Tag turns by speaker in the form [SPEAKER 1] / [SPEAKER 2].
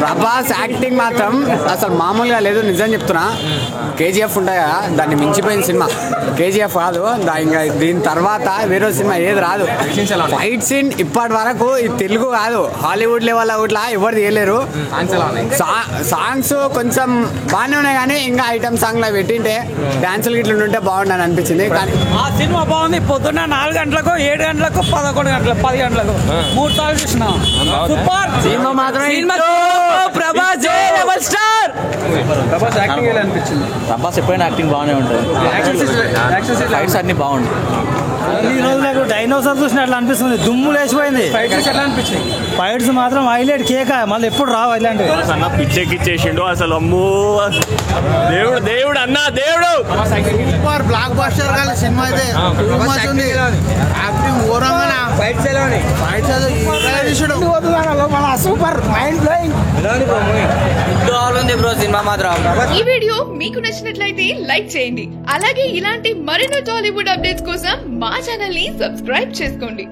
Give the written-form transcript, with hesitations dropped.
[SPEAKER 1] Prabhas acting మాత్రం అసలు మామూలుగా లేదు, నిజం చెప్తున్నా. కేజీఎఫ్ ఉంటాయి కదా, దాన్ని మించిపోయిన సినిమా. కేజీఎఫ్ కాదు ఇంకా, దీని తర్వాత వేరే సినిమా ఏది రాదు. ఫైట్ సీన్ ఇప్పటి వరకు ఈ తెలుగు కాదు, హాలీవుడ్ లెవెల్ ఇట్లా ఎవరు తీయలేరు. సాంగ్స్ కొంచెం బాగానే ఉన్నాయి కానీ ఇంకా ఐటమ్ సాంగ్ లా పెట్టింటే డాన్సులు గిట్ల ఉంటే బాగుండని అనిపించింది. కానీ
[SPEAKER 2] ఆ సినిమా బాగుంది. పొద్దున్న 4 గంటలకు, 7 గంటలకు, 11 గంటలకు, 10 గంటలకు 3 సార్లు చూసిన. సూపర్ సినిమా మాత్రం. ప్రభాస్ స్టార్.
[SPEAKER 3] ప్రభాస్ యాక్టింగ్ ఎలా అనిపించింది?
[SPEAKER 4] ప్రభాస్ ఎప్పుడైనా యాక్టింగ్ బాగానే ఉంటుంది. ఫైట్స్ అన్ని బాగుంటాయి.
[SPEAKER 2] ఈ రోజు నాకు డైనోసార్ చూసినట్లు అనిపిస్తుంది. దుమ్ము లేచిపోయింది. ఫైట్స్ మాత్రం హైలైట్ కేక. మళ్ళీ ఎప్పుడు రావు ఇలాంటివి.
[SPEAKER 5] అన్న పిచ్చెక్కిచ్చేసిండు అసలు. అమ్మో దేవుడు దేవుడు అన్న దేవుడు.
[SPEAKER 6] సూపర్ బ్లాక్ బస్టర్ గా సినిమా అయితే. యాక్టింగ్ ఘోరంగా. Fights super mind blowing.
[SPEAKER 2] Cinema మాత్రం.
[SPEAKER 7] ఈ వీడియో మీకు నచ్చినట్లయితే లైక్ చేయండి. అలాగే ఇలాంటి మరిన్ని టాలీవుడ్ అప్డేట్స్ కోసం మా ఛానల్ ని సబ్స్క్రైబ్ చేసుకోండి.